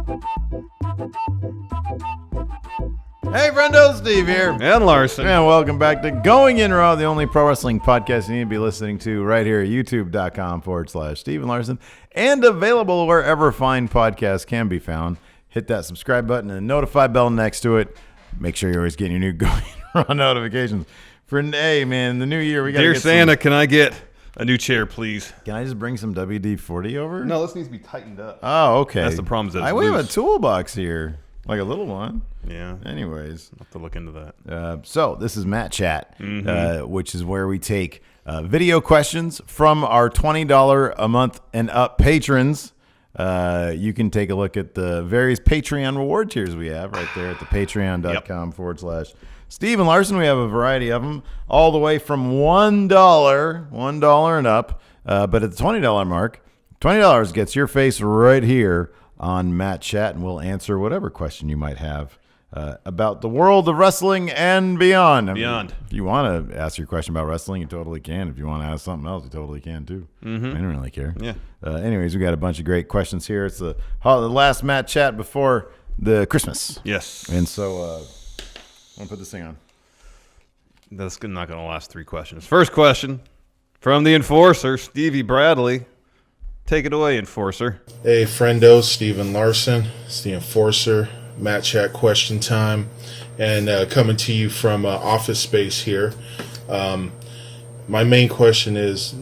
Hey, friendo, Steve here. And Larson. And welcome back to Going In Raw, the only pro wrestling podcast you need to be listening to right here at youtube.com/Steve and Larson, and available wherever fine podcasts can be found. Hit that subscribe button and notify bell next to it. Make sure you're always getting your new Going In Raw notifications. For hey, man, the new year, we got to Dear get Santa, can I get a new chair, please? Can I just bring some WD-40 over? No, this needs to be tightened up. Oh, okay. That's the problem. We have a toolbox here, like a little one. Yeah. Anyways. I'll have to look into that. So this is Matt Chat, which is where we take video questions from our $20 a month and up patrons. You can take a look at the various Patreon reward tiers we have right there at the patreon.com/Steve and Larson. We have a variety of them, all the way from $1 and up. But at the $20 mark, $20 gets your face right here on Matt Chat, and we'll answer whatever question you might have about the world of wrestling and beyond. I mean, if you want to ask your question about wrestling, you totally can. If you want to ask something else, you totally can too. I don't really care. Yeah. Anyways, we got a bunch of great questions here. It's the last Matt Chat before the Christmas. Yes. And so I'm going to put this thing on. That's not going to last 3 questions. First question from the Enforcer, Stevie Bradley. Take it away, Enforcer. Hey, friendo, Steven Larson. It's the Enforcer. Matt Chat question time, and coming to you from Office Space here. My main question is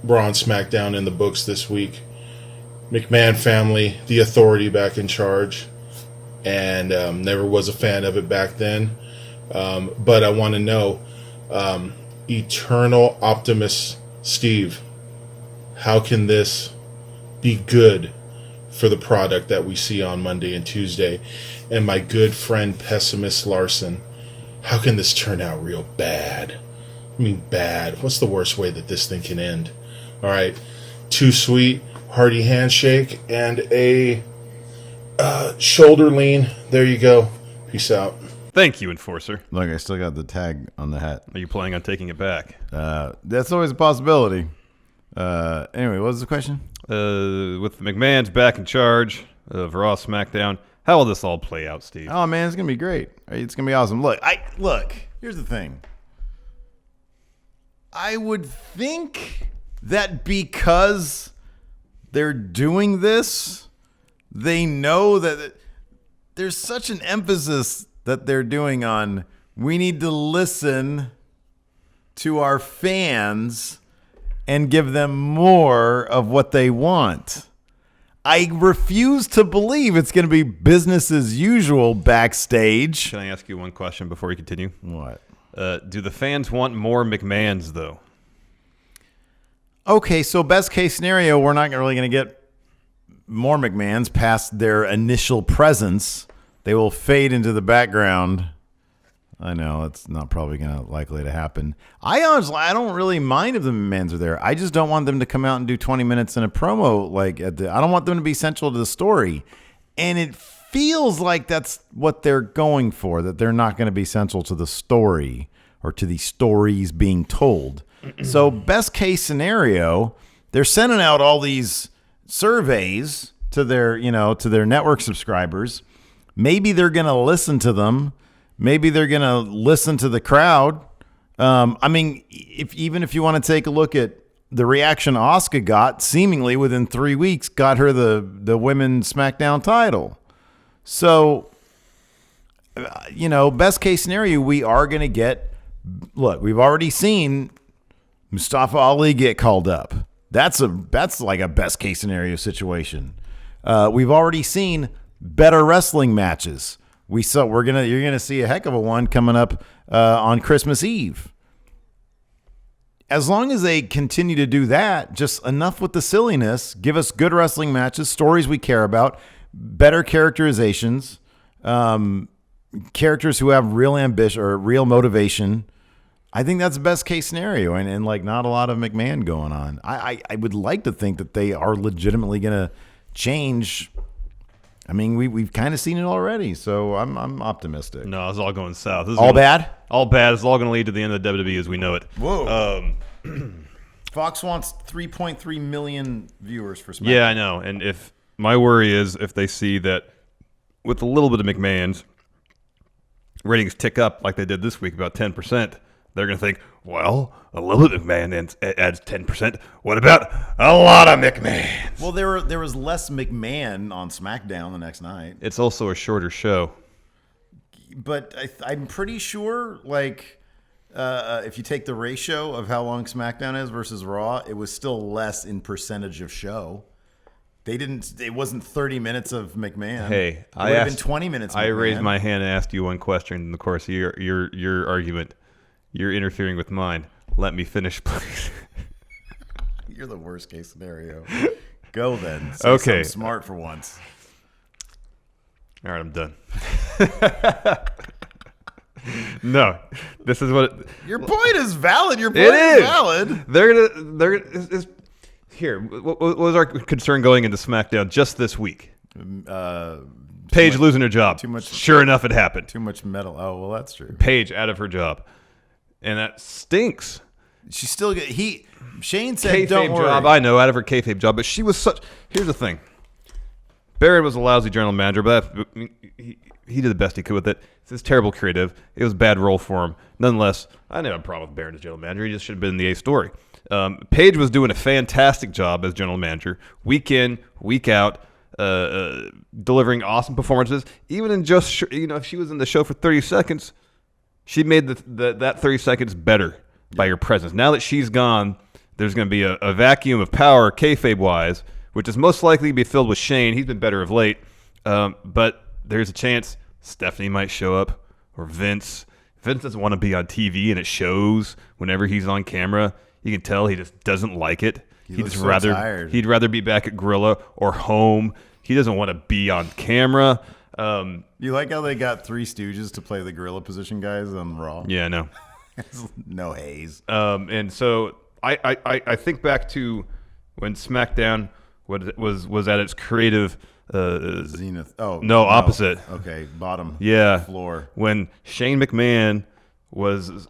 Raw and SmackDown in the books this week. McMahon family, the authority back in charge, and never was a fan of it back then. But I want to know, Eternal Optimist Steve, how can this be good for the product that we see on Monday and Tuesday? And my good friend Pessimist Larson, how can this turn out real bad? I mean bad. What's the worst way that this thing can end? All right, too sweet, hearty handshake, and a shoulder lean. There you go. Peace out. Thank you, Enforcer. Look, I still got the tag on the hat. Are you planning on taking it back? That's always a possibility. Anyway, what was the question? With McMahon's back in charge of Raw SmackDown, how will this all play out, Steve? Oh man, it's gonna be great. It's gonna be awesome. Look. Here's the thing. I would think that because they're doing this, they know that there's such an emphasis that they're doing on we need to listen to our fans and give them more of what they want. I refuse to believe it's going to be business as usual backstage. Can I ask you one question before we continue? What? Do the fans want more McMahons, though? Okay, so best case scenario, we're not really going to get more McMahons past their initial presence. They will fade into the background. I know it's not probably likely to happen. I don't really mind if the McMahons are there. I just don't want them to come out and do 20 minutes in a promo. I don't want them to be central to the story. And it feels like that's what they're going for, that they're not going to be central to the story or to the stories being told. So best case scenario, they're sending out all these surveys to their network subscribers. Maybe they're going to listen to them. Maybe they're going to listen to the crowd. Even if you want to take a look at the reaction Asuka got, seemingly within 3 weeks, got her the women's SmackDown title. So, best case scenario, we are going to get, we've already seen Mustafa Ali get called up. That's like a best case scenario situation. We've already seen better wrestling matches. You're gonna see a heck of a one coming up on Christmas Eve. As long as they continue to do that, just enough with the silliness, give us good wrestling matches, stories we care about, better characterizations, characters who have real ambition or real motivation. I think that's the best case scenario, and not a lot of McMahon going on. I would like to think that they are legitimately gonna change. I mean, we've kind of seen it already, so I'm optimistic. No, it's all going south. All bad? All bad. It's all going to lead to the end of the WWE as we know it. Whoa. Fox wants 3.3 million viewers for SmackDown. Yeah, I know. And if my worry is if they see that with a little bit of McMahon's ratings tick up like they did this week, about 10%, they're going to think, well, a little bit of McMahon adds 10%. What about a lot of McMahon? Well, there was less McMahon on SmackDown the next night. It's also a shorter show. But I'm pretty sure, like, if you take the ratio of how long SmackDown is versus Raw, it was still less in percentage of show. It wasn't 30 minutes of McMahon. Hey, it would have been 20 minutes of I McMahon. raised my hand and asked you one question in the course of your argument. You're interfering with mine. Let me finish, please. You're the worst case scenario. Go then. Say Okay. something smart for once. All right, I'm done. No, this is what Your point is valid. Your point it is is valid. They're gonna. Here, what was our concern going into SmackDown just this week? Paige losing her job. too much- Sure enough, it happened. Too much metal. Oh, well, that's true. Paige out of her job, and that stinks. She's still good. Shane said, Kayfabe "Don't worry." job, I know, out of her kayfabe job, but she was such. Here's the thing: Barrett was a lousy general manager, but he did the best he could with it. It's terrible creative. It was a bad role for him. Nonetheless, I didn't have a problem with Barrett as general manager. He just should have been in the A story. Paige was doing a fantastic job as general manager, week in, week out, delivering awesome performances. Even in just, if she was in the show for 30 seconds, she made that 30 seconds better by your presence. Now that she's gone, there's going to be a vacuum of power, kayfabe-wise, which is most likely to be filled with Shane. He's been better of late. But there's a chance Stephanie might show up, or Vince. Vince doesn't want to be on TV, and it shows whenever he's on camera. You can tell he just doesn't like it. He'd so tired. He'd rather be back at Gorilla or home. He doesn't want to be on camera. You like how they got Three Stooges to play the gorilla position guys on Raw? Yeah, no. No haze. And so I think back to when SmackDown was at its creative Zenith. Oh no, opposite. Okay, bottom. Yeah, floor. When Shane McMahon was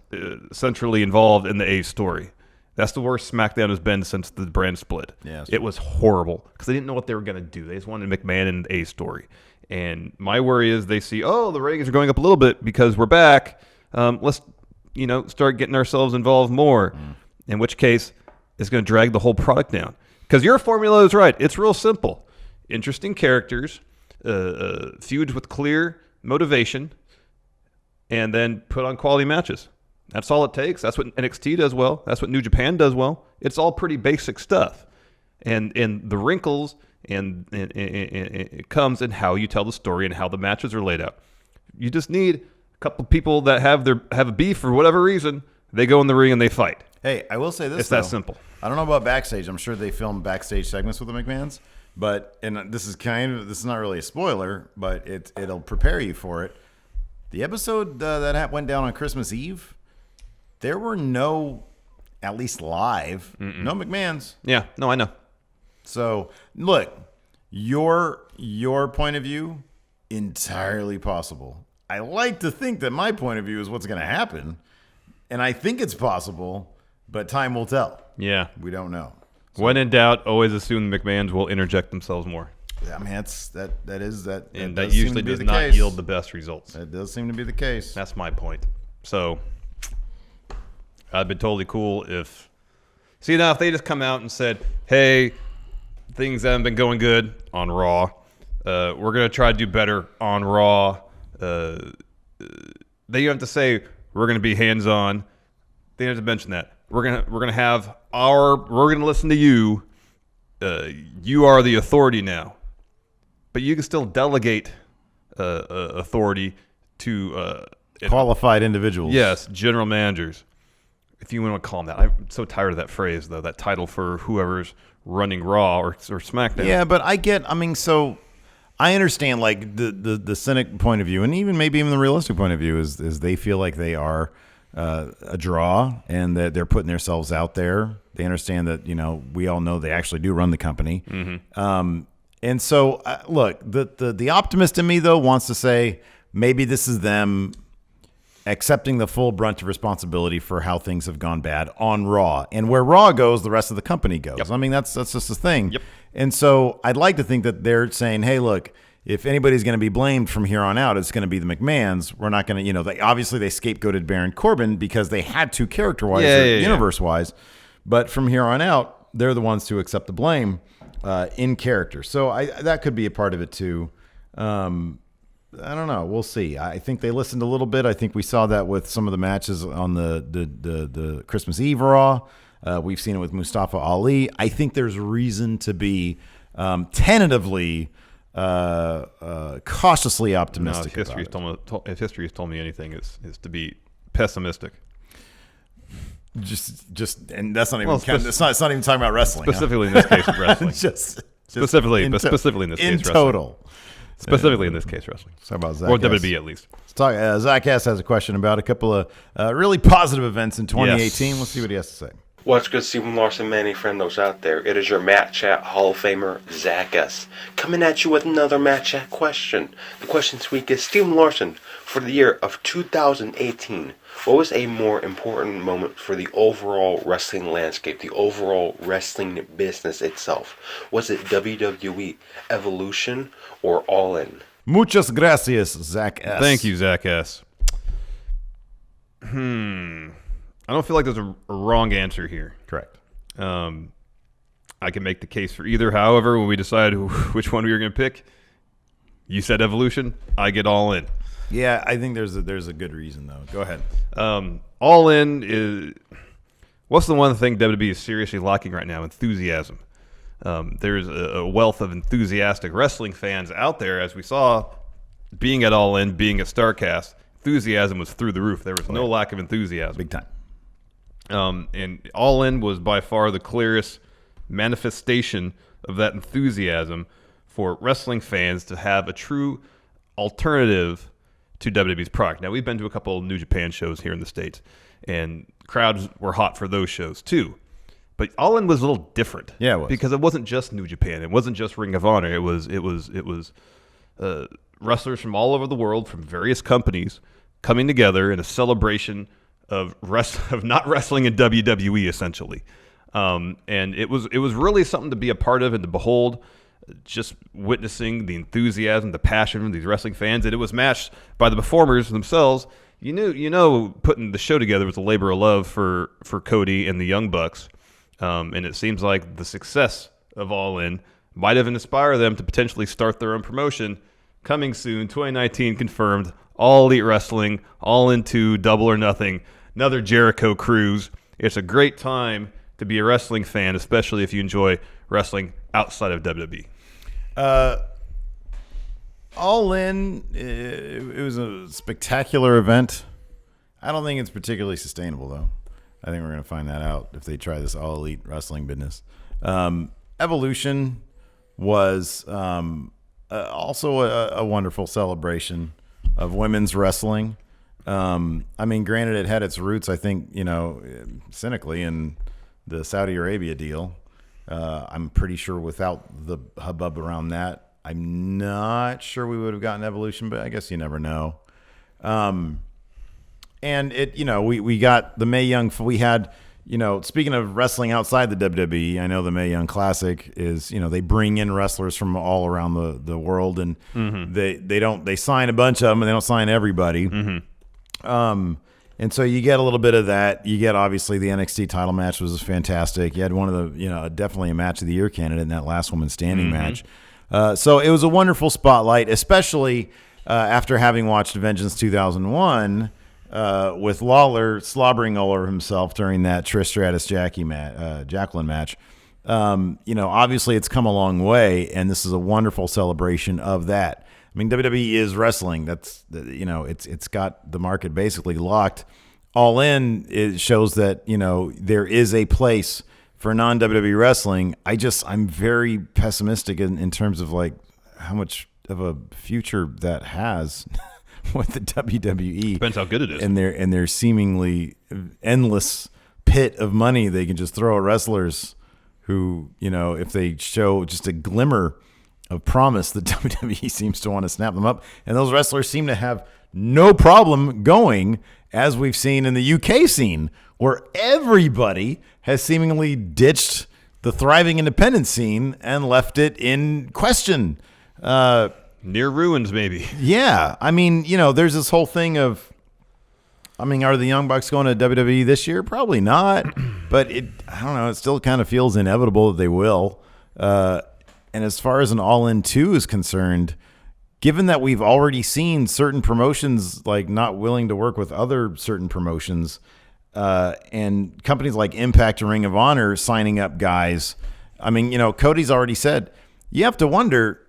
centrally involved in the A story. That's the worst SmackDown has been since the brand split. Yeah, it was horrible because they didn't know what they were going to do. They just wanted McMahon in the A story. And my worry is they see, the ratings are going up a little bit because we're back. Let's start getting ourselves involved more. In which case, it's going to drag the whole product down. Because your formula is right. It's real simple. Interesting characters, feuds with clear motivation, and then put on quality matches. That's all it takes. That's what NXT does well. That's what New Japan does well. It's all pretty basic stuff. And the wrinkles and it comes in how you tell the story and how the matches are laid out. You just need a couple people that have a beef for whatever reason. They go in the ring and they fight. Hey, I will say this. It's that simple. I don't know about backstage. I'm sure they film backstage segments with the McMahons, and this is not really a spoiler, but it'll prepare you for it. The episode that went down on Christmas Eve, there were no, at least live, no McMahons. Yeah, no, I know. So look, your point of view, entirely possible. I like to think that my point of view is what's going to happen, and I think it's possible, but time will tell. Yeah, we don't know. When in doubt, always assume the McMahons will interject themselves more. I mean, that usually does not yield the best results. That does seem to be the case. That's my point. So I'd been totally cool if they just come out and said, "Hey, things haven't been going good on Raw. We're gonna try to do better on Raw." They don't have to say we're gonna be hands on. They don't have to mention that. We're gonna listen to you. You are the authority now, but you can still delegate authority to qualified individuals. Yes, general managers, if you want to call them that. I'm so tired of that phrase, though. That title for whoever's running Raw or SmackDown. Yeah, but so I understand like the cynic point of view, and maybe even the realistic point of view is they feel like they are a draw and that they're putting themselves out there. They understand that we all know they actually do run the company. Mm-hmm. And so look, the optimist in me though wants to say maybe this is them accepting the full brunt of responsibility for how things have gone bad on Raw. And where Raw goes, the rest of the company goes. Yep. I mean, that's just the thing. Yep. And so I'd like to think that they're saying, hey, look, if anybody's going to be blamed from here on out, it's going to be the McMahons. We're not going to, they scapegoated Baron Corbin because they had to character-wise or universe-wise. But from here on out, they're the ones to accept the blame in character. So that could be a part of it too. I don't know. We'll see. I think they listened a little bit. I think we saw that with some of the matches on the Christmas Eve Raw. We've seen it with Mustafa Ali. I think there's reason to be tentatively, cautiously optimistic. If history has told me anything, is to be pessimistic. Just, and that's not even. It's not even talking about wrestling. Specifically in this case, of wrestling. Specifically in this case, in total. Specifically in this case, wrestling. So about Zach or WWE at least. Let's talk. Zach S has a question about a couple of really positive events in 2018. Yes. Let's see what he has to say. What's good, Stephen Larson, many friendos out there? It is your Matt Chat Hall of Famer, Zach S. Coming at you with another Matt Chat question. The question this week is, Stephen Larson, for the year of 2018, what was a more important moment for the overall wrestling landscape, the overall wrestling business itself? Was it WWE Evolution or All In? Muchas gracias, Zach S. Thank you, Zach S. I don't feel like there's a wrong answer here. Correct. I can make the case for either. However, when we decide which one we were going to pick, you said Evolution. I get All In. Yeah, I think there's a good reason though. Go ahead. All In is what's the one thing WWE is seriously lacking right now? Enthusiasm. There's a wealth of enthusiastic wrestling fans out there, as we saw, being at All In, being at StarCast. Enthusiasm was through the roof. There was no lack of enthusiasm. Big time. And All In was by far the clearest manifestation of that enthusiasm for wrestling fans to have a true alternative to WWE's product. Now, we've been to a couple of New Japan shows here in the States, and crowds were hot for those shows too. But All In was a little different. Yeah, it was. Because it wasn't just New Japan. It wasn't just Ring of Honor. It was wrestlers from all over the world, from various companies, coming together in a celebration of not wrestling in WWE, essentially. And it was really something to be a part of and to behold, just witnessing the enthusiasm, the passion from these wrestling fans. And it was matched by the performers themselves. You know, putting the show together was a labor of love for Cody and the Young Bucks. And it seems like the success of All In might have inspired them to potentially start their own promotion. Coming soon, 2019 confirmed. All Elite Wrestling, All In 2, Double or Nothing, another Jericho cruise. It's a great time to be a wrestling fan, especially if you enjoy wrestling outside of WWE. All In, it was a spectacular event. I don't think it's particularly sustainable, though. I think we're going to find that out if they try this All Elite Wrestling business. Evolution was also a wonderful celebration of women's wrestling. I mean, granted, it had its roots, I think, cynically in the Saudi Arabia deal. I'm pretty sure without the hubbub around that, I'm not sure we would have gotten Evolution, but I guess you never know. And it, we got the Mae Young. We had, speaking of wrestling outside the WWE, I know the Mae Young Classic is, they bring in wrestlers from all around the world, and they sign a bunch of them, and they don't sign everybody. And so you get a little bit of that. You get, obviously, the NXT title match was fantastic. You had one of the, definitely a match of the year candidate in that last woman standing match. So it was a wonderful spotlight, especially after having watched Vengeance 2001 with Lawler slobbering all over himself during that Trish Stratus Jacqueline match. Obviously it's come a long way, and this is a wonderful celebration of that. I mean, WWE is wrestling. That's, it's got the market basically locked. All In, it shows that, there is a place for non-WWE wrestling. I'm very pessimistic in terms of like how much of a future that has with the WWE. Depends how good it is. And their seemingly endless pit of money they can just throw at wrestlers who, if they show just a glimmer of promise, the WWE seems to want to snap them up. And those wrestlers seem to have no problem going, as we've seen in the UK scene, where everybody has seemingly ditched the thriving independent scene and left it in question. Near ruins, maybe. Yeah. I mean, there's this whole thing of, are the Young Bucks going to WWE this year? Probably not. But I don't know. It still kind of feels inevitable that they will. And as far as an All-In 2 is concerned, given that we've already seen certain promotions like not willing to work with other certain promotions, and companies like Impact and Ring of Honor signing up guys, Cody's already said, you have to wonder.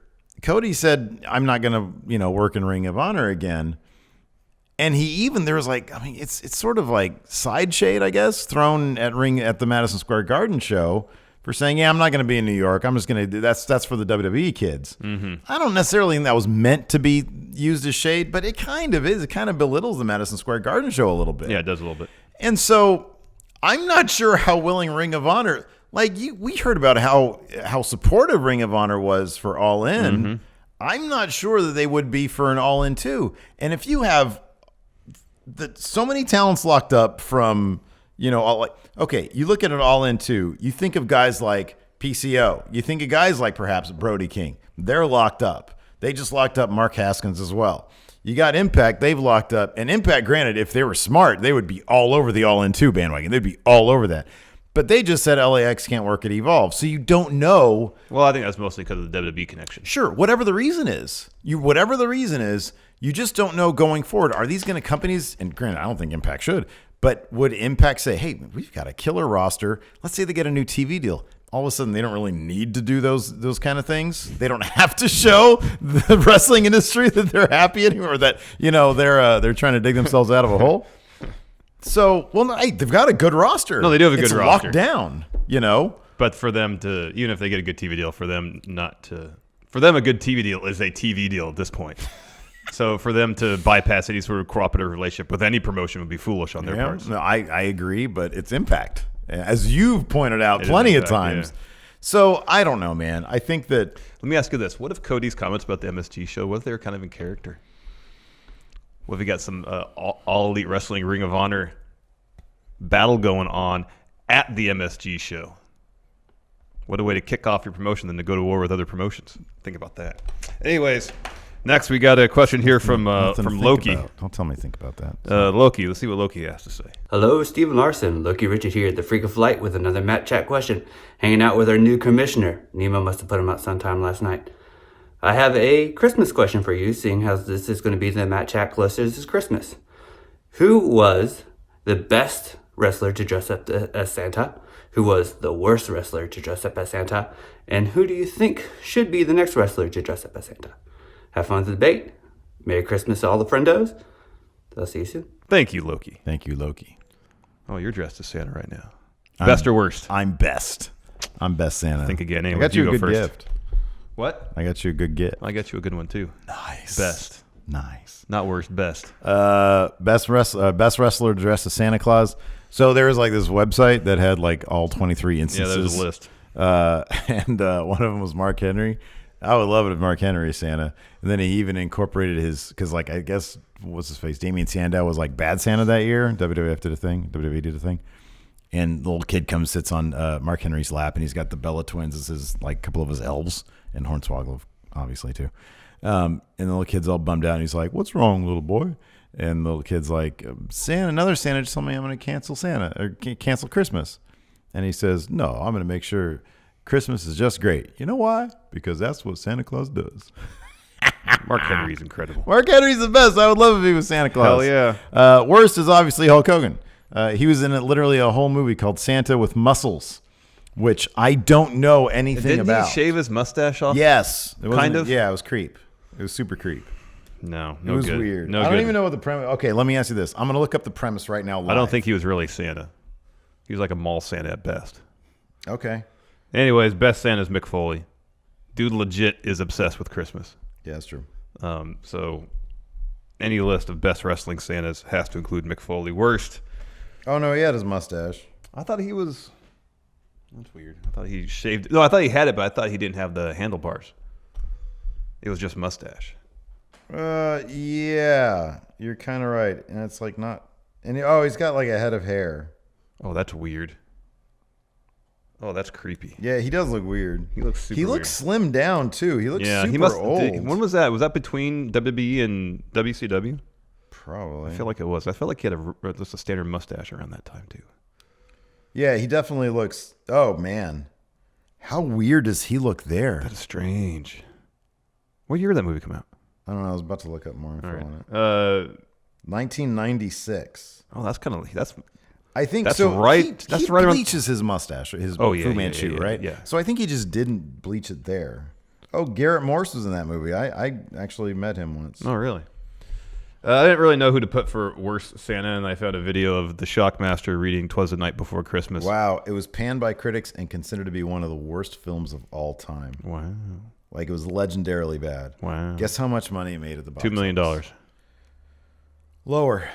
Cody said, I'm not going to, work in Ring of Honor again. And there was it's sort of like side shade, I guess, thrown at the Madison Square Garden show for saying, yeah, I'm not going to be in New York. I'm just going to do that's for the WWE kids. Mm-hmm. I don't necessarily think that was meant to be used as shade, but it kind of is. It kind of belittles the Madison Square Garden show a little bit. Yeah, it does a little bit. And so I'm not sure how willing Ring of Honor, we heard about how supportive Ring of Honor was for All In. Mm-hmm. I'm not sure that they would be for an All In 2. And if you have so many talents locked up from, you look at an All In 2, you think of guys like PCO, you think of guys like perhaps Brody King. They're locked up. They just locked up Mark Haskins as well. You got Impact, they've locked up. And Impact, granted, if they were smart, they would be all over the All In 2 bandwagon. They'd be all over that. But they just said LAX can't work at Evolve. So you don't know. Well, I think that's mostly because of the WWE connection. Sure, whatever the reason is. You just don't know going forward. Are these going to companies, and granted, I don't think Impact should, but would Impact say, hey, we've got a killer roster. Let's say they get a new TV deal. All of a sudden, they don't really need to do those kind of things. They don't have to show the wrestling industry that they're happy anymore, or that they're trying to dig themselves out of a hole. So, they've got a good roster. No, they do have a good roster. It's locked down, But for them to, even if they get a good TV deal, for them a good TV deal is a TV deal at this point. So for them to bypass any sort of cooperative relationship with any promotion would be foolish on their part. No, I agree, but it's Impact, as you've pointed out plenty of times. Yeah. So I don't know, man. I think that. Let me ask you this: what if Cody's comments about the MSG show, what if they were kind of in character? What if we got some all elite wrestling Ring of Honor battle going on at the MSG show? What a way to kick off your promotion than to go to war with other promotions. Think about that. Anyways, next we got a question here from Loki. Don't tell me to think about that. Loki, let's see what Loki has to say. Hello, Stephen Larson. Loki Richard here at the Freak of Light with another Matt Chat question. Hanging out with our new commissioner. Nemo must have put him out sometime last night. I have a Christmas question for you, seeing as this is going to be the Matt Chat cluster. This is Christmas. Who was the best wrestler to dress up as Santa? Who was the worst wrestler to dress up as Santa? And who do you think should be the next wrestler to dress up as Santa? Have fun with the debate. Merry Christmas to all the friendos. I'll see you soon. Thank you, Loki. Thank you, Loki. Oh, you're dressed as Santa right now. Best or worst? I'm best. I'm best Santa. Think again. Anyway, I got you a good gift. What? I got you a good gift. I got you a good one too. Nice. Best. Nice. Not worst. Best. Best wrestler dressed as Santa Claus. So there was this website that had all 23 instances. Yeah, there's a list. And one of them was Mark Henry. I would love it if Mark Henry is Santa. And then he even incorporated because I guess what's his face? Damian Sandow was bad Santa that year. WWE did a thing. And the little kid sits on Mark Henry's lap, and he's got the Bella twins as his couple of his elves, and Hornswoggle obviously too. And the little kid's all bummed out, and he's like, "What's wrong, little boy?" And the little kid's like, "Santa, another Santa just told me I'm going to cancel Santa or cancel Christmas." And he says, "No, I'm going to make sure Christmas is just great. You know why? Because that's what Santa Claus does." Mark Henry's incredible. Mark Henry's the best. I would love if he was Santa Claus. Hell yeah. Worst is obviously Hulk Hogan. He was in literally a whole movie called Santa with Muscles, which I don't know anything about. Didn't he shave his mustache off? Yes. Kind of? Yeah, it was creep. It was super creep. No it was good. Weird. No I don't good. even know what the premise. Okay, let me ask you this. I'm going to look up the premise right now live. I don't think he was really Santa. He was like a mall Santa at best. Okay. Anyways, best Santa is Mick Foley. Dude legit is obsessed with Christmas. Yeah, that's true. So any list of best wrestling Santas has to include Mick Foley. Worst. Oh, no, he had his mustache. I thought he was... That's weird. I thought he shaved... No, I thought he had it, but I thought he didn't have the handlebars. It was just mustache. Yeah, you're kind of right, and it's like not. And he's got like a head of hair. Oh, that's weird. Oh, that's creepy. Yeah, he does look weird. He looks super. He looks slimmed down too. He looks super old. When was that? Was that between WWE and WCW? Probably. I feel like it was. I felt like he had just a standard mustache around that time too. Yeah, he definitely looks. Oh man, how weird does he look there? That is strange. What year did that movie come out? I don't know. I was about to look up more info on it. 1996. Oh, that's kind of I think that's so. right. He that's right around. bleaches his mustache, his Oh, yeah, Fu yeah, Manchu, yeah, right? yeah. So I think he just didn't bleach it there. Oh, Garrett Morse was in that movie. I actually met him once. Oh, really? I didn't really know who to put for worst Santa, and I found a video of the Shockmaster reading "'Twas the Night Before Christmas." Wow, it was panned by critics and considered to be one of the worst films of all time. Wow. Like it was legendarily bad. Wow. Guess how much money it made at the box $2 million. office? Lower.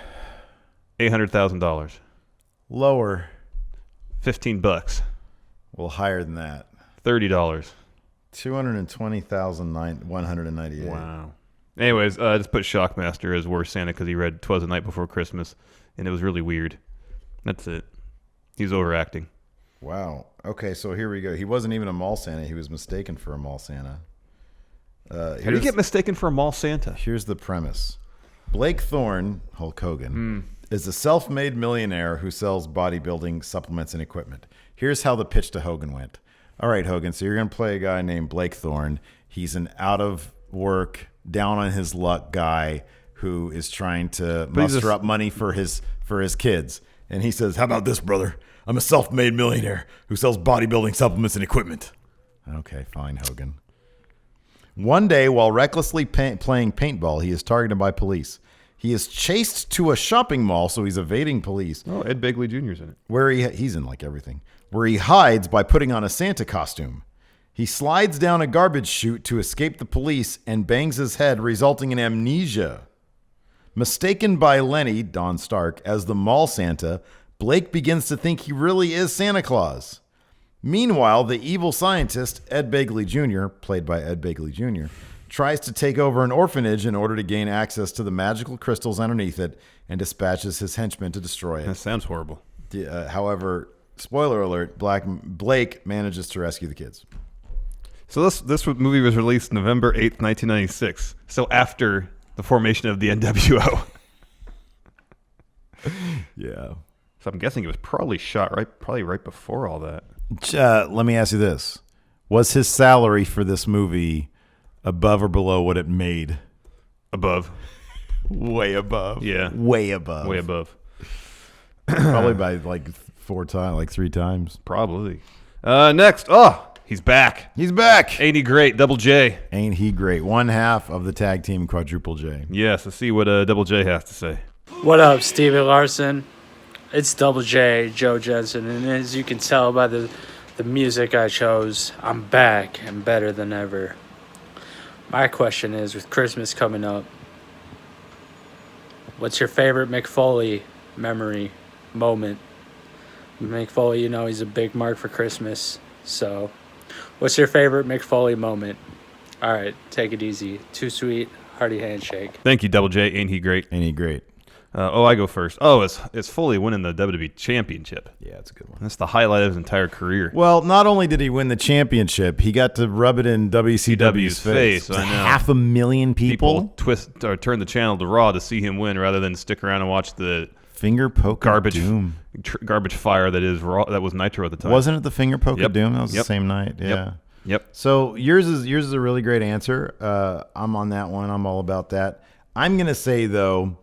$800,000. Lower. $15. Well, higher than that. $30. 220,198. Wow. Anyways, I just put Shockmaster as worst Santa because he read "'Twas the Night Before Christmas," and it was really weird. That's it. He's overacting. Wow. Okay, so here we go. He wasn't even a mall Santa. He was mistaken for a mall Santa. How do you get mistaken for a mall Santa? Here's the premise. Blake Thorne, Hulk Hogan, is a self-made millionaire who sells bodybuilding supplements and equipment. Here's how the pitch to Hogan went. All right, Hogan, so you're going to play a guy named Blake Thorne. He's an out-of-work, down-on-his-luck guy who is trying to muster up money for his kids. And he says, how about this, brother? I'm a self-made millionaire who sells bodybuilding supplements and equipment. Okay, fine, Hogan. One day, while recklessly playing paintball, he is targeted by police. He is chased to a shopping mall, so he's evading police. Oh, Ed Begley Jr.'s in it. Where he's in like everything. Where he hides by putting on a Santa costume. He slides down a garbage chute to escape the police and bangs his head, resulting in amnesia. Mistaken by Lenny, Don Stark, as the mall Santa, Blake begins to think he really is Santa Claus. Meanwhile, the evil scientist, Ed Begley Jr., played by Ed Begley Jr., tries to take over an orphanage in order to gain access to the magical crystals underneath it and dispatches his henchmen to destroy That it. sounds horrible. However, spoiler alert, Blake manages to rescue the kids. So this movie was released November 8th, 1996. So after the formation of the NWO. Yeah. So I'm guessing it was probably shot right before all that. Let me ask you this. Was his salary for this movie above or below what it made? Above. Way above. Yeah. Way above. Way above. Probably by like 3 times. Probably. Next. He's back. He's back. Ain't he great? Double J. Ain't he great? One half of the tag team Quadruple J. Yes, let's see what Double J has to say. What up, Steven Larson? It's Double J, Joe Jensen, and as you can tell by the music I chose, I'm back and better than ever. My question is, with Christmas coming up, what's your favorite Mick Foley memory moment? Mick Foley, he's a big mark for Christmas, so what's your favorite Mick Foley moment? All right, take it easy. Too sweet, hearty handshake. Thank you, Double J. Ain't he great? Ain't he great? I go first. It's Foley winning the WWE Championship. Yeah, it's a good one. That's the highlight of his entire career. Well, not only did he win the championship, he got to rub it in WCW's face. I know. 500,000 people twist or turn the channel to Raw to see him win rather than stick around and watch the finger poke garbage of doom. Garbage fire that is Raw. That was Nitro at the time. Wasn't it the finger poke Yep. of doom? That was Yep. the same night. Yeah. Yep. So yours is a really great answer. I'm on that one. I'm all about that. I'm gonna say though,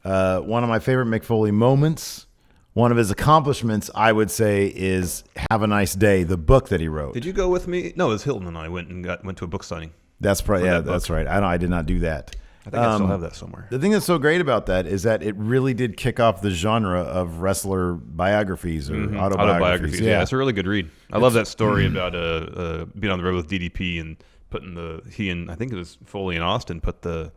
one of my favorite Mick Foley moments, one of his accomplishments, I would say, is "Have a Nice Day," the book that he wrote. Did you go with me? No, it was Hilton and I went to a book signing. That's probably that that's book. right. I did not do that. I think I still have that somewhere. The thing that's so great about that is that it really did kick off the genre of wrestler biographies or autobiographies. Yeah, it's a really good read. I love that story about being on the road with DDP and putting I think it was Foley and Austin put the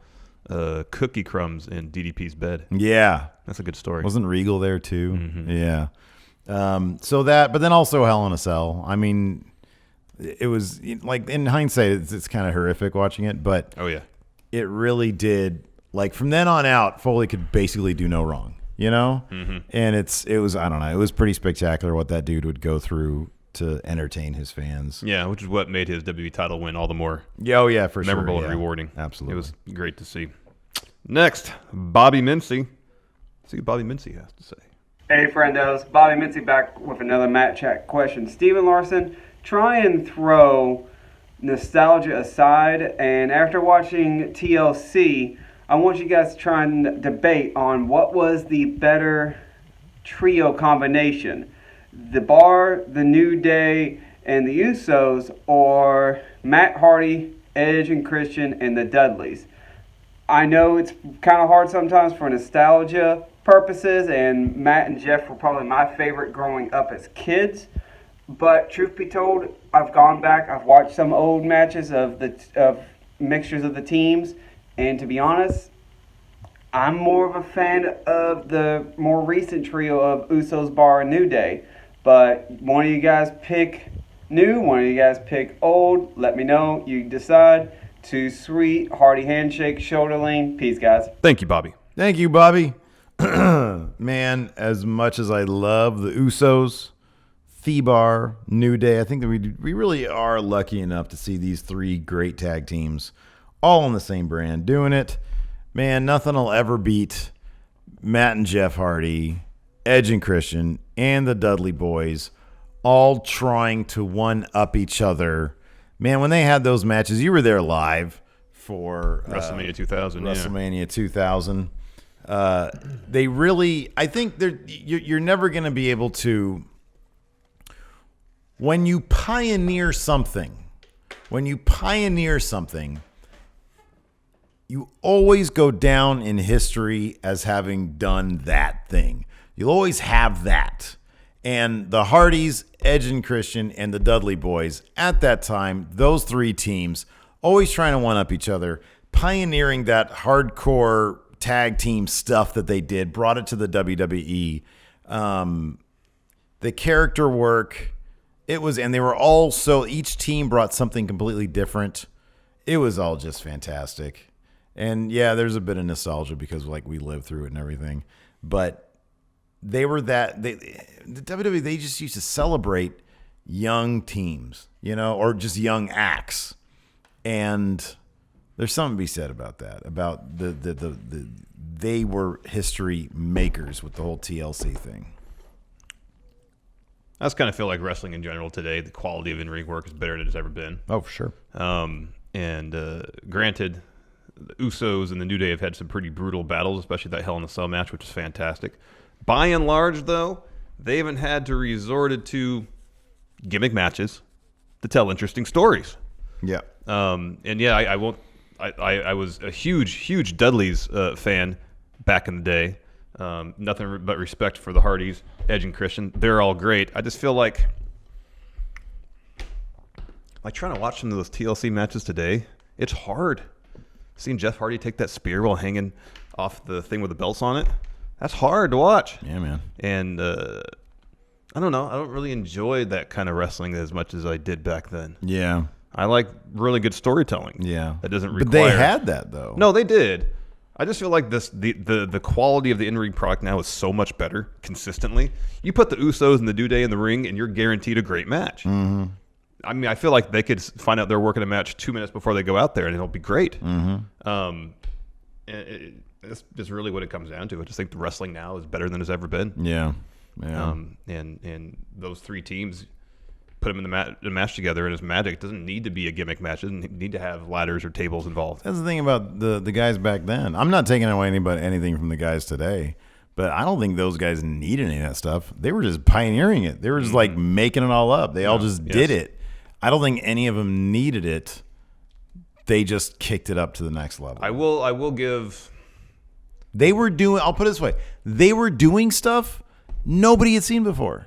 cookie crumbs in DDP's bed. Yeah. That's a good story. Wasn't Regal there too? Mm-hmm. Yeah. So that, but then also Hell in a Cell. I mean, it was like in hindsight, it's kind of horrific watching it, but Oh yeah. it really did. Like from then on out, Foley could basically do no wrong, you know? Mm-hmm. And it was, I don't know, it was pretty spectacular what that dude would go through to entertain his fans. Yeah, which is what made his WWE title win all the more For memorable sure. and rewarding. Absolutely. It was great to see. Next, Bobby Mincy. See what Bobby Mincy has to say. Hey, friendos. Bobby Mincy back with another Matt Chat question. Steven Larson, try and throw nostalgia aside, and after watching TLC, I want you guys to try and debate on what was the better trio combination. The Bar, the New Day, and the Usos, or Matt Hardy, Edge and Christian, and the Dudleys. I know it's kind of hard sometimes for nostalgia purposes, and Matt and Jeff were probably my favorite growing up as kids. But truth be told, I've gone back, I've watched some old matches of mixtures of the teams, and to be honest, I'm more of a fan of the more recent trio of Usos, Bar, and New Day. But one of you guys pick new, one of you guys pick old. Let me know. You decide. Too sweet. Hearty handshake, shoulder lean. Peace, guys. Thank you, Bobby. Thank you, Bobby. Man, as much as I love the Usos, Thebar, New Day, I think that we really are lucky enough to see these three great tag teams all on the same brand doing it. Man, nothing will ever beat Matt and Jeff Hardy, Edge and Christian, and the Dudley Boys all trying to one-up each other. Man, when they had those matches, you were there live for WrestleMania 2000. WrestleMania 2000. They really, I think you're never going to be able to, when you pioneer something, you always go down in history as having done that thing. You'll always have that. And the Hardys, Edge and Christian, and the Dudley Boys, at that time, those three teams, always trying to one-up each other, pioneering that hardcore tag team stuff that they did, brought it to the WWE. The character work, and they were all so, each team brought something completely different. It was all just fantastic. And yeah, there's a bit of nostalgia because like we lived through it and everything. But they were the WWE, they just used to celebrate young teams, or just young acts. And there's something to be said about that, about they were history makers with the whole TLC thing. I just kind of feel like wrestling in general today, the quality of in-ring work is better than it's ever been. Oh, for sure. Granted, the Usos and the New Day have had some pretty brutal battles, especially that Hell in a Cell match, which is fantastic. By and large, though, they haven't had to resort to gimmick matches to tell interesting stories. Yeah. I won't. I was a huge Dudley's fan back in the day. Nothing but respect for the Hardys, Edge and Christian. They're all great. I just feel like trying to watch some of those TLC matches today, it's hard. Seeing Jeff Hardy take that spear while hanging off the thing with the belts on it, that's hard to watch. Yeah, man. And I don't know. I don't really enjoy that kind of wrestling as much as I did back then. Yeah. I like really good storytelling. Yeah. That doesn't require... But they had that, though. No, they did. I just feel like the quality of the in-ring product now is so much better consistently. You put the Usos and the New Day in the ring, and you're guaranteed a great match. Mm-hmm. I mean, I feel like they could find out they're working a match 2 minutes before they go out there, and it'll be great. Mm-hmm. That's just really what it comes down to. I just think the wrestling now is better than it's ever been. Yeah. Yeah. And those three teams, put them in the match together, and it's magic. It doesn't need to be a gimmick match. It doesn't need to have ladders or tables involved. That's the thing about the guys back then. I'm not taking away anything from the guys today, but I don't think those guys needed any of that stuff. They were just pioneering it. They were just like making it all up. They all just did it. I don't think any of them needed it. They just kicked it up to the next level. I will give. They were doing. I'll put it this way. They were doing stuff nobody had seen before.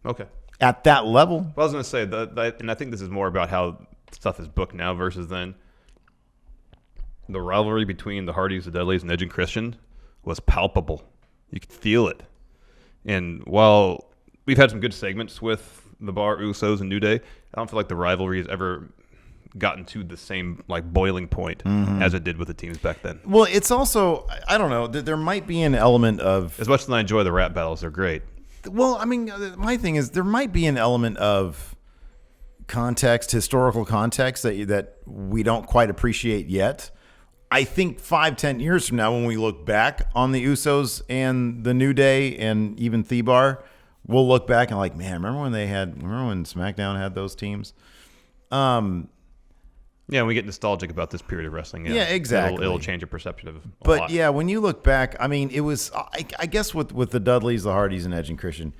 Okay. At that level. Well, I was going to say that, and I think this is more about how stuff is booked now versus then. The rivalry between the Hardys, the Dudleys, and Edge and Christian was palpable. You could feel it. And while we've had some good segments with the Bar, Usos, and New Day, I don't feel like the rivalry has ever gotten to the same like boiling point as it did with the teams back then. Well, it's also, I don't know, there might be an element of, As much as I enjoy the rap battles, they're great. well, I mean, my thing is there might be an element of context, historical context that we don't quite appreciate yet. I think 5-10 years from now, when we look back on the Usos and the New Day and even Thebar, we'll look back and like, man, remember when SmackDown had those teams? Yeah, we get nostalgic about this period of wrestling. Yeah, exactly. It'll change your perception of. But yeah, when you look back, I mean, it was, I guess with the Dudleys, the Hardys, and Edge and Christian,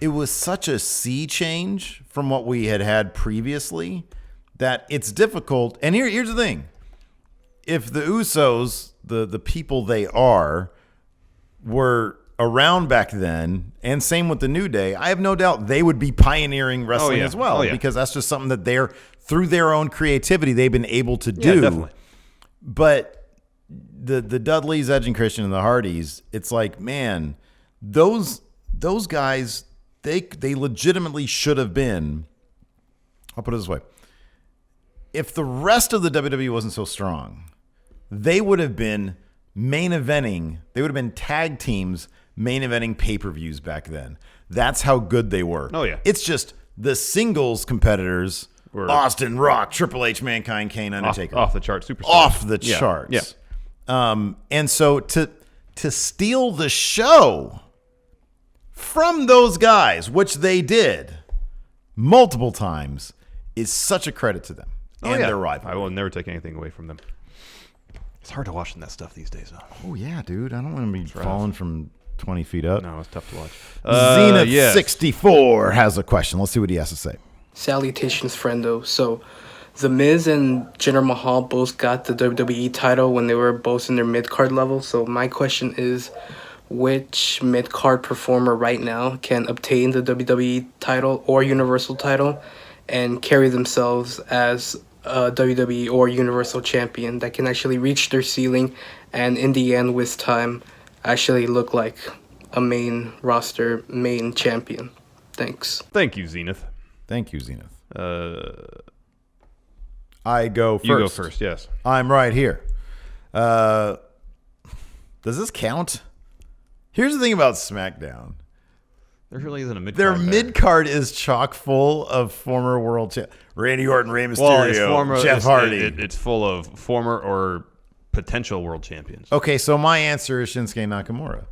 it was such a sea change from what we had previously that it's difficult. And here's the thing. If the Usos, the people they are, were around back then, and same with the New Day, I have no doubt they would be pioneering wrestling as well, because that's just something that they're, through their own creativity, they've been able to do. Yeah, definitely. But the Dudleys, Edge and Christian, and the Hardys, it's like, man, those guys, they legitimately should have been, I'll put it this way, if the rest of the WWE wasn't so strong, they would have been main eventing, they would have been tag teams main eventing pay-per-views back then. That's how good they were. Oh, yeah. It's just the singles competitors, Austin, Rock, Triple H, Mankind, Kane, Undertaker. Off the charts, superstars. Off the charts. Yeah. And so to steal the show from those guys, which they did multiple times, is such a credit to them and their rival. I will never take anything away from them. It's hard to watch that stuff these days, though. Oh, yeah, dude. I don't want to be falling from 20 feet up. No, it's tough to watch. Zenith64 has a question. Let's see what he has to say. Salutations, friendo. So, The Miz and Jinder Mahal both got the WWE title when they were both in their mid-card level. So, my question is, which mid-card performer right now can obtain the WWE title or Universal title and carry themselves as a WWE or Universal champion that can actually reach their ceiling and in the end with time actually look like a main roster main champion? Thanks. Thank you, Zenith. Thank you, Zenith. I go first. You go first, yes. I'm right here. Does this count? Here's the thing about SmackDown. There really isn't a mid-card. Their mid-card is chock full of former world champions. Randy Orton, Rey Mysterio, Jeff Hardy. It's full of former or potential world champions. Okay, so my answer is Shinsuke Nakamura.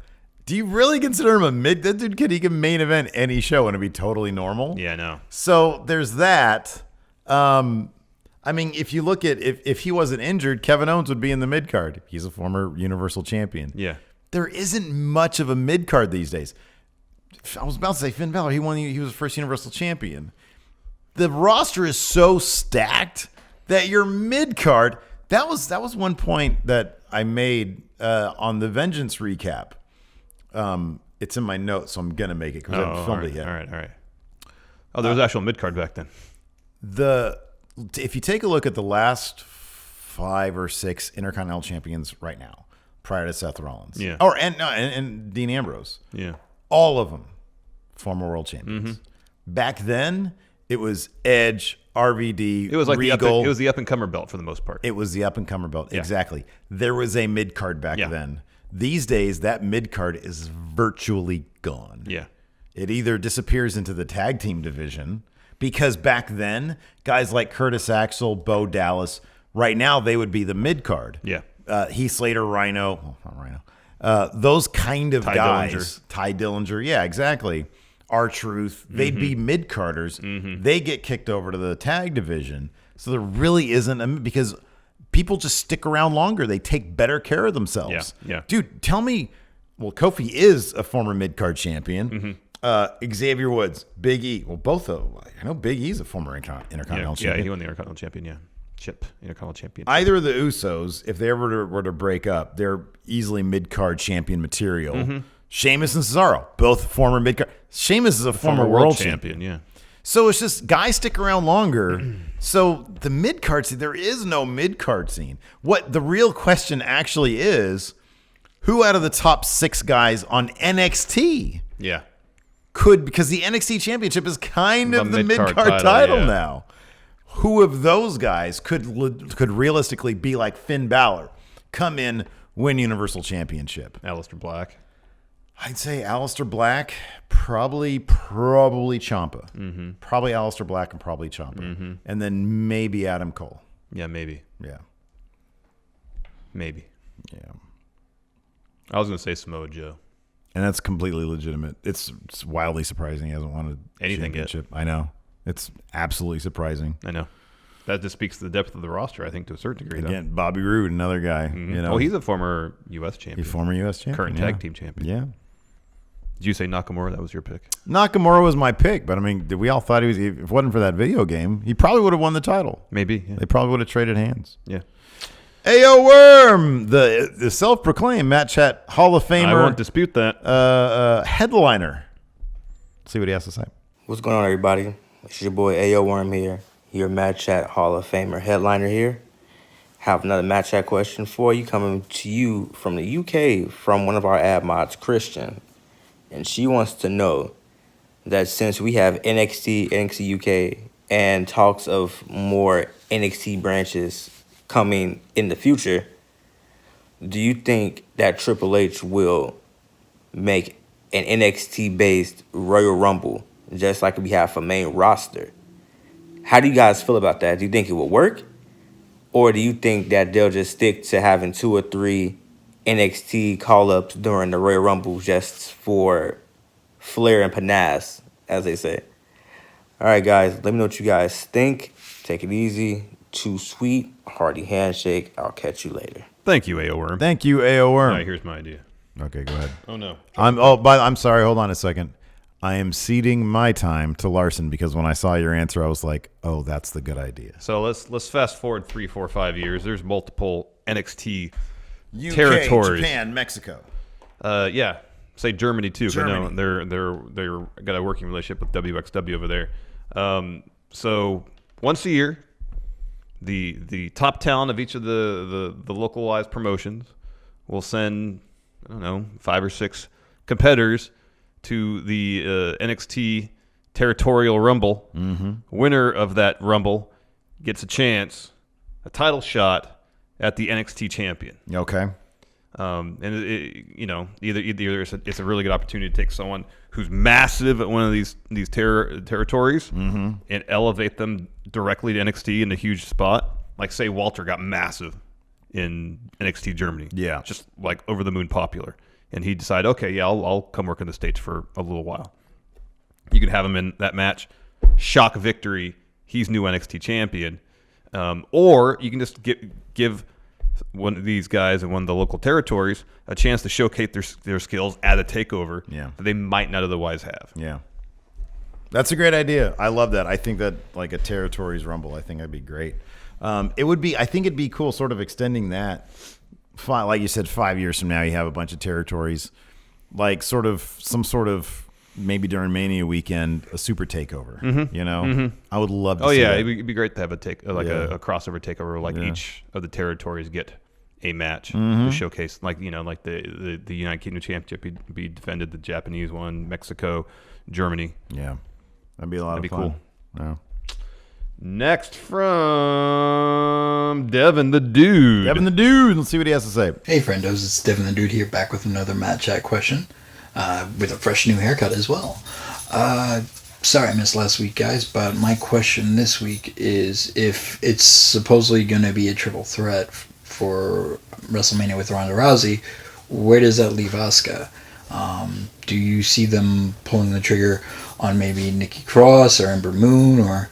Do you really consider him a mid? That dude he can main event any show and it'd be totally normal. Yeah, no. So there's that. I mean, if you look at if he wasn't injured, Kevin Owens would be in the mid card. He's a former Universal Champion. Yeah. There isn't much of a mid card these days. I was about to say Finn Balor. He was the first Universal Champion. The roster is so stacked that your mid card. That was one point that I made on the Vengeance recap. It's in my notes, so I'm gonna make it because I haven't filmed it yet. All right. Oh, there was actual mid card back then. If you take a look at the last 5 or 6 Intercontinental Champions right now, prior to Seth Rollins, and Dean Ambrose, all of them former world champions. Back then, it was Edge, RVD, it was like Regal. it was the up and comer belt for the most part. It was the up and comer belt, exactly. There was a mid card back then. These days, that mid card is virtually gone. Yeah, it either disappears into the tag team division. Because back then, guys like Curtis Axel, Bo Dallas, right now they would be the mid card. Yeah. Heath Slater, Rhino, well, not Rhino. Those kind of guys. Ty Dillinger. Yeah, exactly. R-Truth. They'd be mid carders. They get kicked over to the tag division. So there really isn't because people just stick around longer. They take better care of themselves. Yeah. Dude, tell me. Well, Kofi is a former mid card champion. Xavier Woods, Big E. Well, both of them. I know Big E's a former Intercontinental champion. Yeah, he won the Intercontinental champion, Intercontinental champion. Either of the Usos, if they ever were to break up, they're easily mid-card champion material. Sheamus and Cesaro, both former mid-card. Sheamus is a former world champion. Yeah. So it's just guys stick around longer. So the mid-card scene, there is no mid-card scene. What the real question actually is, who out of the top 6 guys on NXT because the NXT Championship is kind of the mid-card title now. who of those guys could realistically be like Finn Balor, come in, win Universal Championship? Aleister Black. I'd say Aleister Black, probably Ciampa. Mm-hmm. Probably Aleister Black and probably Ciampa. Mm-hmm. And then maybe Adam Cole. Yeah, maybe. Yeah. Maybe. Yeah. I was going to say Samoa Joe. And that's completely legitimate. It's wildly surprising he hasn't won a anything championship. I know. It's absolutely surprising. I know. That just speaks to the depth of the roster, I think, to a certain degree. Again, Bobby Roode, another guy. Mm-hmm. You know, he's a former U.S. champion. He's a former U.S. champion. Current tag team champion. Yeah. Did you say Nakamura? That was your pick? Nakamura was my pick, but I mean, we all thought if it wasn't for that video game, he probably would have won the title. Maybe. Yeah. They probably would have traded hands. Yeah. Ayo Worm, the self-proclaimed Matt Chat Hall of Famer. I won't dispute that. Headliner. Let's see what he has to say. What's going on, everybody? It's your boy Ayo Worm here. Your Matt Chat Hall of Famer headliner here. Have another Matt Chat question for you, coming to you from the UK from one of our ad mods, Christian. And she wants to know that since we have NXT UK, and talks of more NXT branches coming in the future, do you think that Triple H will make an NXT-based Royal Rumble, just like we have for main roster? How do you guys feel about that? Do you think it will work? Or do you think that they'll just stick to having 2 or 3 NXT call-ups during the Royal Rumble just for flair and panache, as they say? All right, guys, let me know what you guys think. Take it easy. Too sweet. Hearty handshake. I'll catch you later. Thank you, A.O. Worm. Thank you, A.O. Worm. All right, here's my idea. Okay, go ahead. Oh, no. I'm sorry. Hold on a second. I am ceding my time to Larson because when I saw your answer, I was like, oh, that's the good idea. So let's fast forward 3, 4, 5 years. There's multiple NXT UK, territories. Japan, Mexico. Yeah. Say Germany too. Germany. I know they're got a working relationship with WXW over there. So once a year, the top talent of each of the localized promotions will send, I don't know, 5 or 6 competitors to the NXT Territorial Rumble. Mm-hmm. Winner of that Rumble gets a title shot at the NXT champion. Okay. And either it's a really good opportunity to take someone who's massive at one of these territories and elevate them directly to NXT in a huge spot. Like, say Walter got massive in NXT Germany. Yeah. Just like over the moon popular. And he decided, okay, yeah, I'll come work in the States for a little while. You could have him in that match, shock victory, he's new NXT champion. Or you can just give one of these guys in one of the local territories a chance to showcase their skills at a takeover that they might not otherwise have. Yeah. That's a great idea. I love that. I think that like a territories rumble, I think that'd be great. I think it'd be cool sort of extending that. Like you said, 5 years from now, you have a bunch of territories, like some sort of maybe during Mania weekend, a super takeover. Mm-hmm. You know, mm-hmm. I would love to see that. It'd be great to have a crossover takeover where like each of the territories get a match to showcase, like the United Kingdom Championship be defended, the Japanese one, Mexico, Germany. Yeah, that'd be a lot of fun. Cool. Yeah. Next from Devin the Dude. Devin the Dude. Let's see what he has to say. Hey, friendos. It's Devin the Dude here, back with another Matt Chat question, with a fresh new haircut as well. Sorry I missed last week, guys, but my question this week is if it's supposedly going to be a triple threat for WrestleMania with Ronda Rousey, where does that leave Asuka? Do you see them pulling the trigger on maybe Nikki Cross or Ember Moon? Or,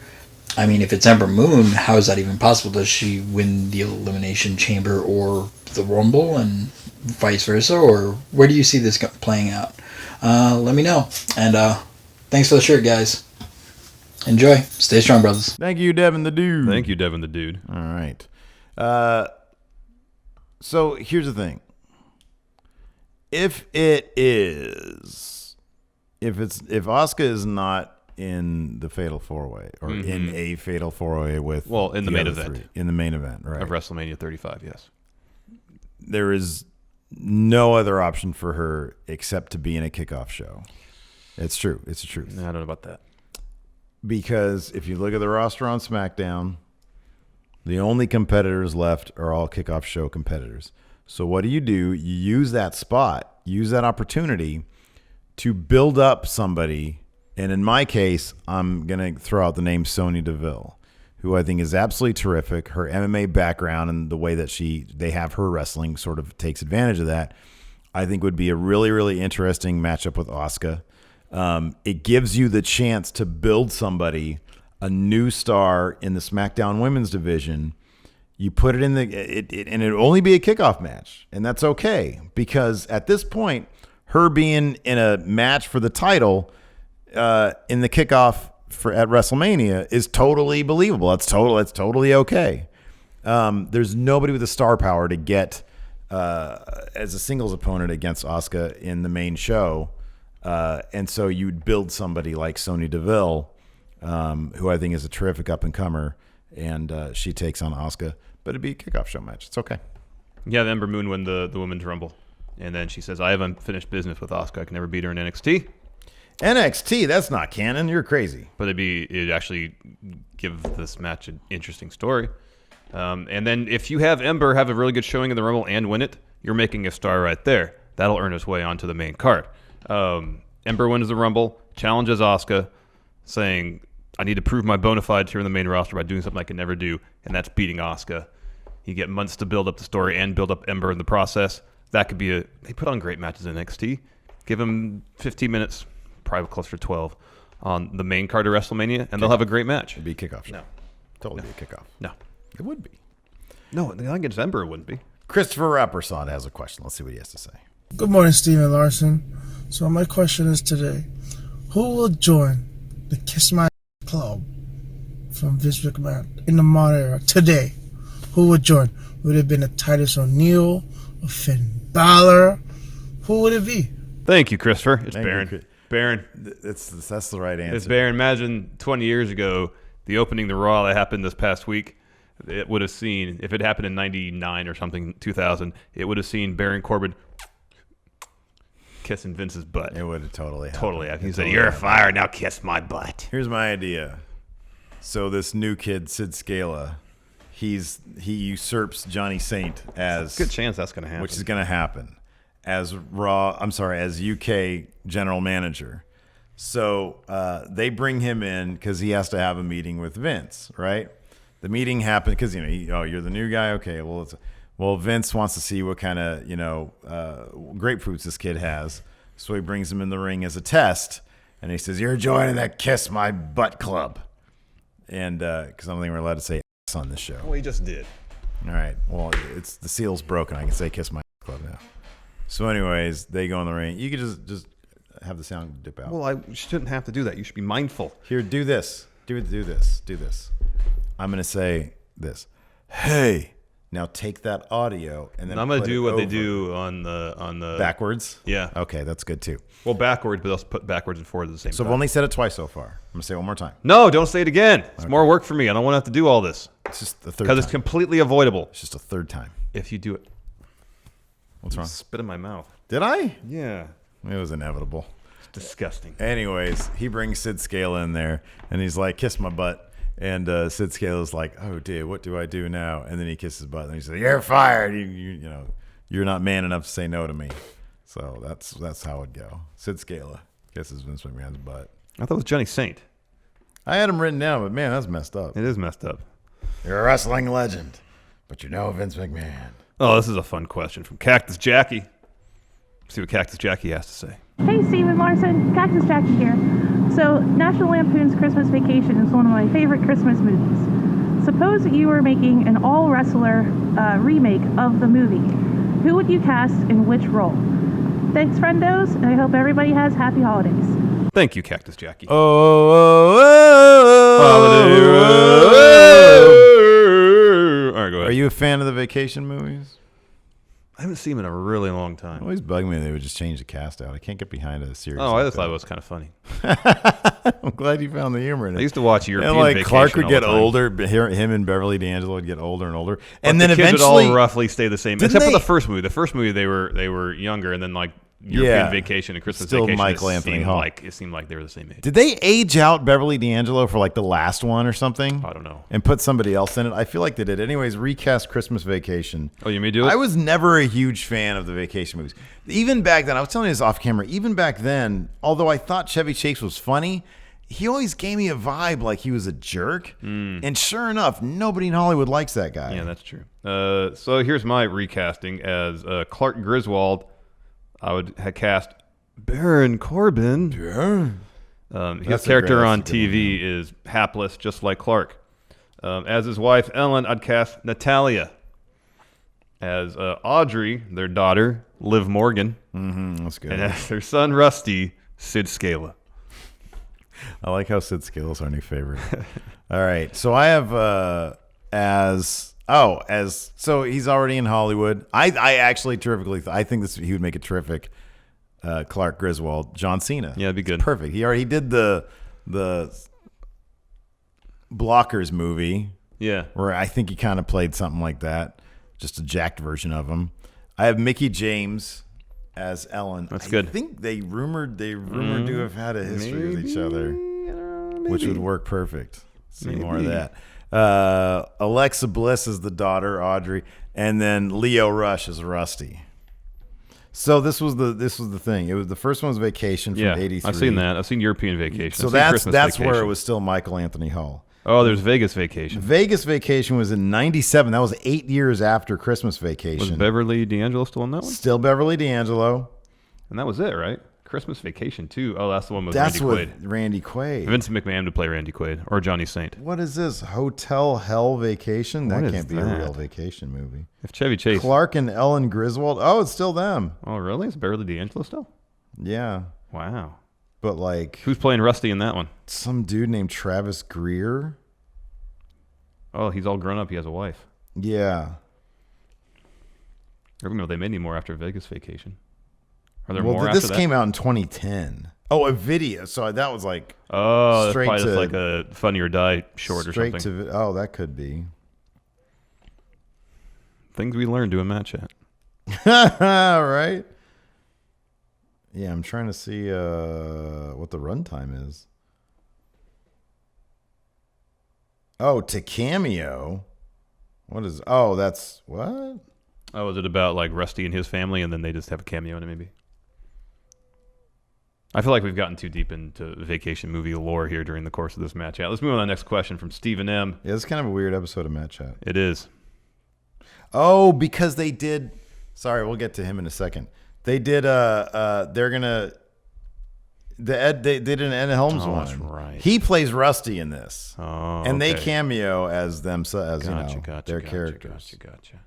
I mean, if it's Ember Moon, how is that even possible? Does she win the Elimination Chamber or the Rumble and vice versa? Or where do you see this playing out? Let me know. And thanks for the shirt, guys. Enjoy. Stay strong, brothers. Thank you, Devin the Dude. Thank you, Devin the Dude. All right. So here's the thing. If Asuka is not in the Fatal 4-Way or in a Fatal 4-Way with in the main event. In the main event, right. Of WrestleMania 35, yes. There is no other option for her except to be in a kickoff show. It's true. It's the truth. I don't know about that. because if you look at the roster on SmackDown, the only competitors left are all kickoff show competitors. So what do? You use that spot, use that opportunity to build up somebody. And in my case, I'm going to throw out the name Sonya Deville, who I think is absolutely terrific. Her MMA background and the way that they have her wrestling sort of takes advantage of that, I think would be a really, really interesting matchup with Asuka. It gives you the chance to build somebody, a new star in the SmackDown Women's division. You put it in and it'll only be a kickoff match, and that's okay because at this point, her being in a match for the title in the kickoff at WrestleMania is totally believable. It's totally okay. There's nobody with the star power to get as a singles opponent against Asuka in the main show. And so you'd build somebody like Sonya Deville, who I think is a terrific up-and-comer, and she takes on Asuka. But it'd be a kickoff show match. It's okay. Yeah, the Ember Moon win the Women's Rumble. And then she says, I have unfinished business with Asuka. I can never beat her in NXT. NXT, that's not canon. You're crazy. But it'd actually give this match an interesting story. And then if you have Ember have a really good showing in the Rumble and win it, you're making a star right there. That'll earn its way onto the main card. Ember wins the Rumble, challenges Asuka, saying, I need to prove my bona fides here in the main roster by doing something I can never do, and that's beating Asuka. You get months to build up the story and build up Ember in the process. That could be they put on great matches in NXT. Give them 15 minutes, probably closer to 12, on the main card of WrestleMania, and they'll have a great match. It'd be a kickoff show. No. Totally be a kickoff. No. It would be. No, against Ember it wouldn't be. Christopher Rappersod has a question. Let's see what he has to say. Good morning, Steven Larson. So my question is today, who will join the Kiss My Club from Vince McMahon in the modern era today? Who would join? Would it have been a Titus O'Neil, a Finn Balor? Who would it be? Thank you, Christopher. It's Thank Baron. you. Baron. That's the right answer. It's Baron. Imagine 20 years ago, the opening the Raw that happened this past week. It would have seen, if it happened in 99 or something, 2000, it would have seen Baron Corbin kissing Vince's butt. It would have totally happened. Totally happened. He said, you're fired, now kiss my butt. Here's my idea. So this new kid, Sid Scala, he usurps Johnny Saint as... Good chance that's going to happen. Which is going to happen. As UK general manager. So they bring him in because he has to have a meeting with Vince, right? The meeting happened because, you're the new guy. Okay, well, Vince wants to see what kind of, grapefruits this kid has. So he brings him in the ring as a test. And he says, you're joining that Kiss My Butt Club. And because I don't think we're allowed to say ass on this show. Well, he just did. All right. Well, the seal's broken. I can say Kiss My Butt Club now. So anyways, they go in the ring. You could just have the sound dip out. Well, you shouldn't have to do that. You should be mindful. Here, do this. Do this. I'm going to say this. Hey, now take that audio and then I'm going to do what they do on the backwards. Yeah. Okay, that's good too. Well, backwards, but also put backwards and forward at the same time. So I've only said it twice so far. I'm going to say it one more time. No, don't say it again. It's more work for me. I don't want to have to do all this. It's just the third time. Because it's completely avoidable. It's just a third time. If you do it. What's wrong? Spit in my mouth. Did I? Yeah. It was inevitable. It's disgusting. Anyways, he brings Sid Scala in there, and he's like, kiss my butt. And Sid Scala's like, oh, dear, what do I do now? And then he kisses his butt, and he says, you're fired. You're not man enough to say no to me. So that's how it'd go. Sid Scala kisses Vince McMahon's butt. I thought it was Johnny Saint. I had him written down, but man, that's messed up. It is messed up. You're a wrestling legend, but you know Vince McMahon. Oh, this is a fun question from Cactus Jackie. See what Cactus Jackie has to say. Hey, Steven Larson, Cactus Jackie here. So, National Lampoon's Christmas Vacation is one of my favorite Christmas movies. Suppose that you were making an all-wrestler remake of the movie. Who would you cast in which role? Thanks, friendos, and I hope everybody has happy holidays. Thank you, Cactus Jackie. All right, go ahead. Are you a fan of the vacation movies? I haven't seen them in a really long time. It always bugged me they would just change the cast out. I can't get behind a series. Oh, I just thought it was kind of funny. I'm glad you found the humor in it. I used to watch European and Vacation Clark would all get the time. older. Him and Beverly D'Angelo would get older and older, But and then the kids eventually would all roughly stay the same, except for the first movie. The first movie they were younger, and then European Vacation and Christmas Still Vacation. Michael Anthony Hall. It seemed like they were the same age. Did they age out Beverly D'Angelo for like the last one or something? I don't know. And put somebody else in it? I feel like they did. Anyways, recast Christmas Vacation. Oh, you may do it? I was never a huge fan of the vacation movies. Even back then, I was telling you this off camera, even back then, although I thought Chevy Chase was funny, he always gave me a vibe like he was a jerk. And sure enough, nobody in Hollywood likes that guy. Yeah, that's true. So here's my recasting as Clark Griswold. I would have cast Baron Corbin. His character on TV is hapless, just like Clark. As his wife, Ellen, I'd cast Natalia. As Audrey, their daughter, Liv Morgan. That's good. And as their son, Rusty, Sid Scala. I like how Sid Scala's our new favorite. All right. So I have so he's already in Hollywood. I actually I think he would make a terrific Clark Griswold. John Cena. Yeah, it'd be good. It's perfect. He did the Blockers movie. Yeah. Where I think he kind of played something like that. Just a jacked version of him. I have Mickey James as Ellen. That's good. I think they rumored to have had a history with each other, which would work perfect. See more of that. Alexa Bliss is the daughter, Audrey, and then Leo Rush is Rusty. So this was the thing. It was the first one was Vacation from '83. I've seen that. I've seen European Vacation. So that's where it was still Michael Anthony Hall. Oh, there's Vegas Vacation. Vegas Vacation was in '97. That was 8 years after Christmas Vacation. Was Beverly D'Angelo still in that one? Still Beverly D'Angelo. And that was it, right? Christmas Vacation, too. Oh, that's the one with That's Randy Quaid. with Randy Quaid. Vince McMahon would play Randy Quaid or Johnny Saint. What is this? Hotel Hell Vacation? That can't be a real vacation movie. If Chevy Chase. Clark and Ellen Griswold. Oh, it's still them. Oh, really? Is Beverly D'Angelo still? Yeah. Wow. But like. Who's playing Rusty in that one? Some dude named Travis Greer. Oh, he's all grown up. He has a wife. Yeah. I remember they made any more after Vegas Vacation. Are there more after that? This came out in 2010. Oh, a video. So that was like. Oh, that's probably just like a Funny or Die short or something. That could be. Things we learned doing Match Chat. Right? Yeah, I'm trying to see what the runtime is. Oh, to Cameo. What is? Oh, that's what? Oh, is it about like Rusty and his family, and then they just have a cameo in it, maybe? I feel like we've gotten too deep into vacation movie lore here during the course of this Match Chat. Let's move on to the next question from Stephen M. Yeah, it's kind of a weird episode of Match Chat. It is. Oh, because they did. Sorry, we'll get to him in a second. They did. They're gonna. They did an Ed Helms one. That's right. He plays Rusty in this. Oh, and they okay. cameo as them, their characters. Gotcha.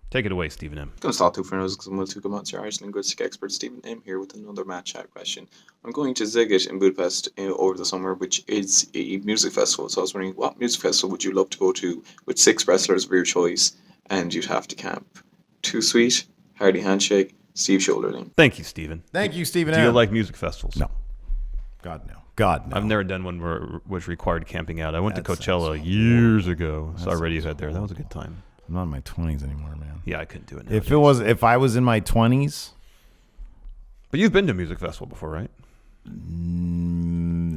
Take it away, Stephen M. Going to start for your Irish linguistic expert Stephen M here with another Match Chat question. I'm going to Ziggit in Budapest over the summer, which is a music festival. So I was wondering, what music festival would you love to go to with 6 wrestlers of your choice, and you'd have to camp? Too Sweet, Hardy Handshake, Steve Shoulderling. Thank you, Stephen. Thank you, Stephen Do M. you like music festivals? No. God, no. I've never done one which required camping out. I went to Coachella years ago. Saw Radiohead there. That was a good time. I'm not in my 20s anymore, man. Yeah, I couldn't do it. If I was in my 20s. But you've been to a music festival before, right?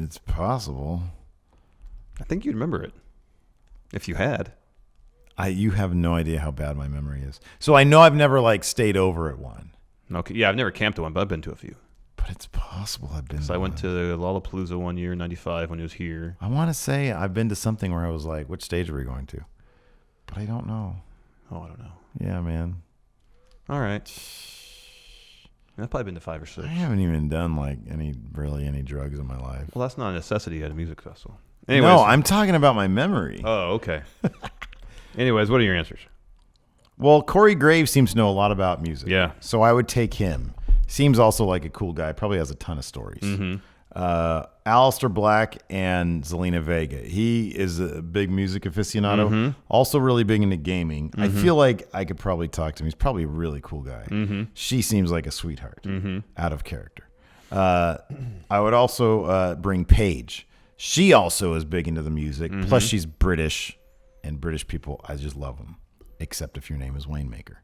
It's possible. I think you'd remember it. If you had. You have no idea how bad my memory is. So I know I've never stayed over at one. Okay. Yeah, I've never camped at one, but I've been to a few. But it's possible I've been. So I went to Lollapalooza one year, '95, when it was here. I want to say I've been to something where I was like, which stage are we going to? But I don't know. Oh, I don't know. Yeah, man. All right. I've probably been to 5 or 6. I haven't even done any drugs in my life. Well, that's not a necessity at a music festival. Anyways, no, I'm talking about my memory. Oh, okay. Anyways, what are your answers? Well, Corey Graves seems to know a lot about music. Yeah. So I would take him. Seems also like a cool guy. Probably has a ton of stories. Mm-hmm. Aleister Black and Zelina Vega. He is a big music aficionado. Mm-hmm. Also really big into gaming. Mm-hmm. I feel like I could probably talk to him. He's probably a really cool guy. Mm-hmm. She seems like a sweetheart. Mm-hmm. Out of character. I would also bring Paige. She also is big into the music. Mm-hmm. Plus she's British. And British people, I just love them. Except if your name is Wayne Maker.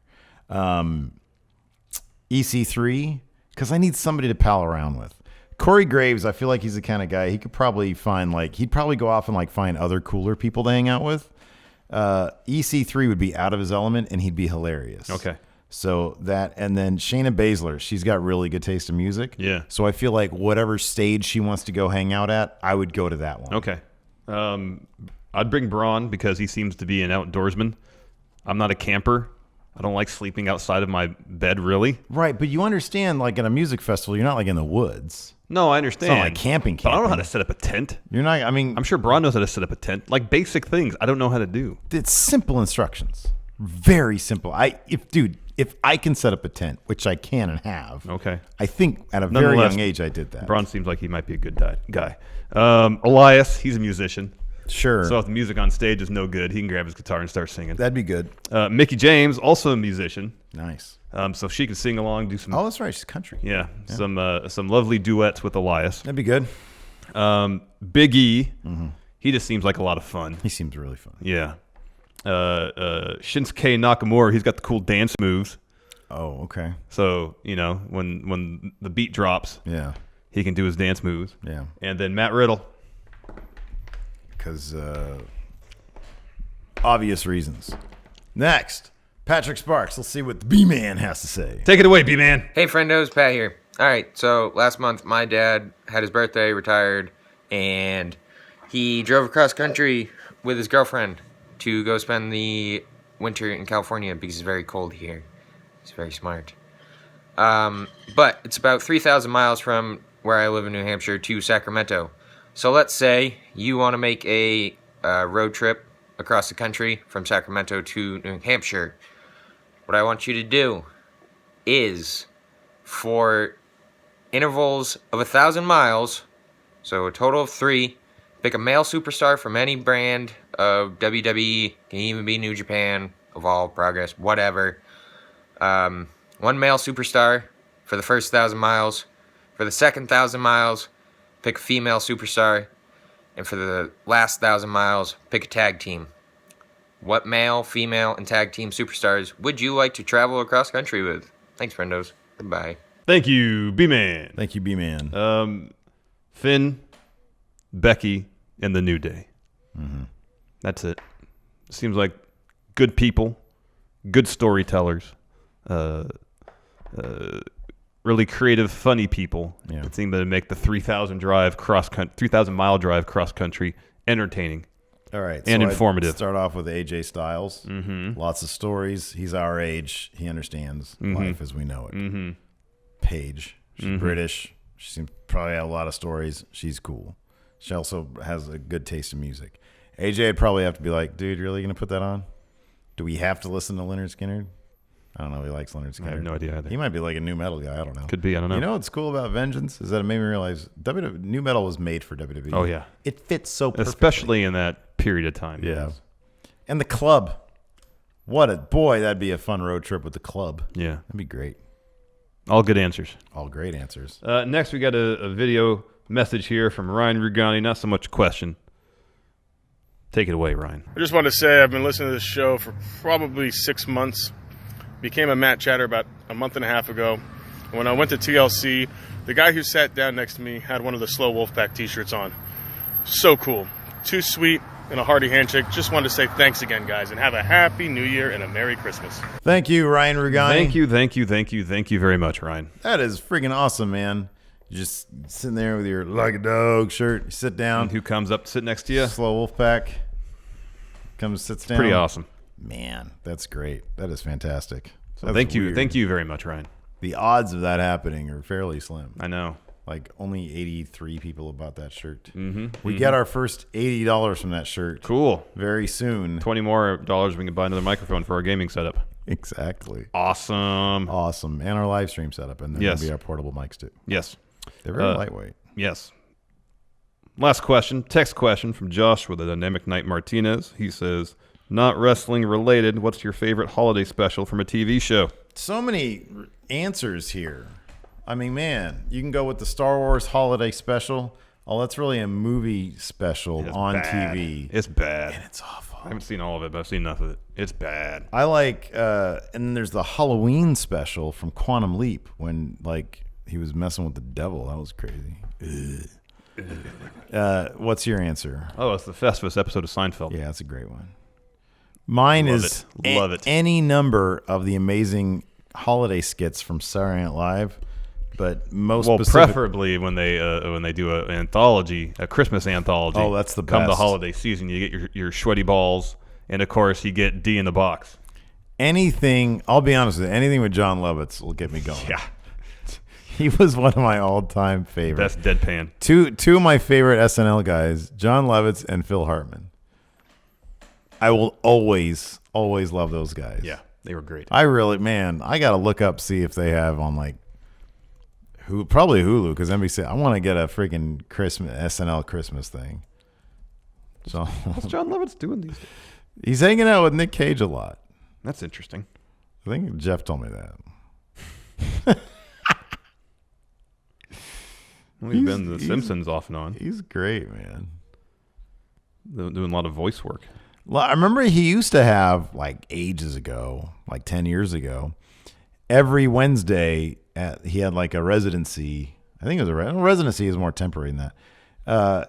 EC3, because I need somebody to pal around with. Corey Graves, I feel like he's the kind of guy he could probably find, like, he'd probably go off and like find other cooler people to hang out with. EC3 would be out of his element and he'd be hilarious. Okay. So that, and then Shayna Baszler, she's got really good taste in music. Yeah. So I feel like whatever stage she wants to go hang out at, I would go to that one. Okay. I'd bring Braun because he seems to be an outdoorsman. I'm not a camper. I don't like sleeping outside of my bed, really. Right, but you understand, like, at a music festival, you're not, like, in the woods. No, I understand. It's not like camping. But I don't know how to set up a tent. You're not, I mean... I'm sure Braun knows how to set up a tent. Like, basic things I don't know how to do. It's simple instructions. Very simple. If I can set up a tent, which I can and have, okay. I think at a very young age I did that. Braun seems like he might be a good guy. Elias, he's a musician. Sure. So if the music on stage is no good, he can grab his guitar and start singing. That'd be good. Mickey James, also a musician. Nice. So she can sing along, do some... Oh, that's right. She's country. Yeah. Some lovely duets with Elias. That'd be good. Big E, he just seems like a lot of fun. He seems really fun. Yeah. Shinsuke Nakamura, he's got the cool dance moves. Oh, okay. So, when the beat drops, yeah, he can do his dance moves. Yeah. And then Matt Riddle. Because obvious reasons. Next, Patrick Sparks. Let's see what the B-Man has to say. Take it away, B-Man. Hey, friendos, Pat here. All right, so last month my dad had his birthday, retired, and he drove across country with his girlfriend to go spend the winter in California because it's very cold here. He's very smart. But it's about 3,000 miles from where I live in New Hampshire to Sacramento. So let's say you want to make a road trip across the country from Sacramento to New Hampshire. What I want you to do is, for intervals of 1,000 miles, so a total of 3, pick a male superstar from any brand of WWE, can even be New Japan, Evolve, Progress, whatever. One male superstar for the first 1,000 miles. For the second 1,000 miles, pick a female superstar. And for the last 1,000 miles, pick a tag team. What male, female, and tag team superstars would you like to travel across country with? Thanks, friendos. Goodbye. Thank you, B-Man. Thank you, B-Man. Finn, Becky, and the New Day. That's it. Seems like good people, good storytellers, really creative, funny people that seem to make the 3,000 mile drive cross country entertaining. All right, and so informative. I'd start off with AJ Styles. Lots of stories. He's our age. He understands life as we know it. Paige, she's British. She seems probably have a lot of stories. She's cool. She also has a good taste in music. AJ would probably have to be like, dude, really going to put that on? Do we have to listen to Leonard Skinner? I don't know. He likes Leonard Skinner. I have no idea either. He might be like a new metal guy. I don't know. Could be. I don't know. You know what's cool about Vengeance is that it made me realize new metal was made for WWE. Oh, yeah. It fits so perfectly. Especially in that period of time. Yeah. Yes. And the club. That'd be a fun road trip with the club. Yeah. That'd be great. All good answers. All great answers. Next, we got a video message here from Ryan Rugani. Not so much a question. Take it away, Ryan. I just wanted to say I've been listening to this show for probably 6 months. Became a Matt Chatter about a month and a half ago. When I went to TLC, the guy who sat down next to me had one of the Slow Wolfpack t-shirts on. So cool. Too sweet and a hearty handshake. Just wanted to say thanks again, guys, and have a happy New Year and a Merry Christmas. Thank you, Ryan Rugani. Thank you very much, Ryan. That is freaking awesome, man. You're just sitting there with your like a dog shirt. You sit down. And who comes up to sit next to you? Slow Wolfpack comes sits down. Pretty awesome. Man, that's great. That is fantastic. So thank you very much, Ryan. The odds of that happening are fairly slim. I know. Like only 83 people bought that shirt. We get our first $80 from that shirt. Cool. Very soon. $20 more we can buy another microphone for our gaming setup. Exactly. Awesome. And our live stream setup, and then there'll be our portable mics too. Yes. They're very lightweight. Yes. Last question, text question from Josh with a Dynamic Knight Martinez. He says, not wrestling related, what's your favorite holiday special from a TV show? So many answers here. I mean, man, you can go with the Star Wars holiday special. Oh, that's really a movie special on TV. It's bad. And it's awful. I haven't seen all of it, but I've seen enough of it. It's bad. I like, and then there's the Halloween special from Quantum Leap when like he was messing with the devil. That was crazy. What's your answer? Oh, it's the Festivus episode of Seinfeld. Yeah, that's a great one. Mine is Love it. Any number of the amazing holiday skits from Saturday Night Live, but preferably when they do an anthology, a Christmas anthology. Oh, that's the best. Come the holiday season, you get your sweaty balls, and of course you get D in the box. Anything, I'll be honest with you, anything with John Lovitz will get me going. Yeah. He was one of my all-time favorites. Best deadpan. Two of my favorite SNL guys, John Lovitz and Phil Hartman. I will always love those guys. Yeah, they were great. I got to look up, see if they have on like probably Hulu, because NBC. I want to get a freaking SNL Christmas thing. So what's John Lovitz doing these days? He's hanging out with Nick Cage a lot. That's interesting. I think Jeff told me that. Well, he's been The Simpsons off and on. He's great, man. Doing a lot of voice work. Well, I remember he used to have, like ages ago, like 10 years ago, every Wednesday he had like a residency. I think it was a residency is more temporary than that.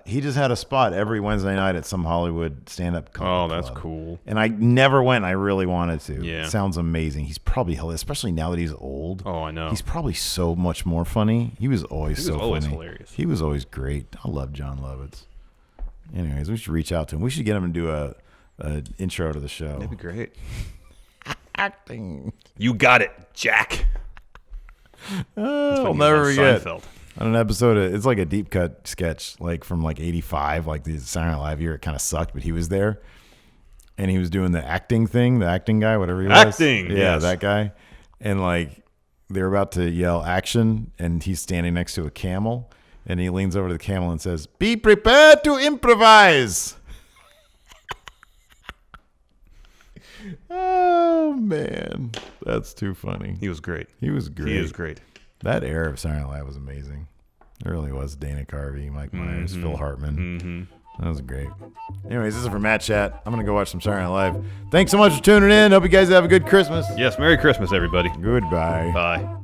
He just had a spot every Wednesday night at some Hollywood stand-up comedy that's club. cool. And I never went. I really wanted to. Yeah. It sounds amazing. He's probably hilarious, especially now that he's old. Oh, I know. He's probably so much more funny. He was always funny. Hilarious. He was always great. I love John Lovitz. Anyways, we should reach out to him. We should get him and do a intro to the show. That'd be great. Acting. You got it, Jack. I'll never forget. Seinfeld. On an episode, it's like a deep cut sketch, like from like '85, like the Saturday Night Live year. It kind of sucked, but he was there, and he was doing the acting thing, the acting guy, whatever he was. Acting, yeah, yes. That guy. And like they're about to yell action, and he's standing next to a camel, and he leans over to the camel and says, "Be prepared to improvise." Oh man, that's too funny. He was great. He was great. He is great. That era of Saturday Night Live was amazing. It really was. Dana Carvey, Mike Myers, Phil Hartman. That was great. Anyways, this is for Matt Chat. I'm going to go watch some Saturday Night Live. Thanks so much for tuning in. Hope you guys have a good Christmas. Yes, Merry Christmas, everybody. Goodbye. Bye.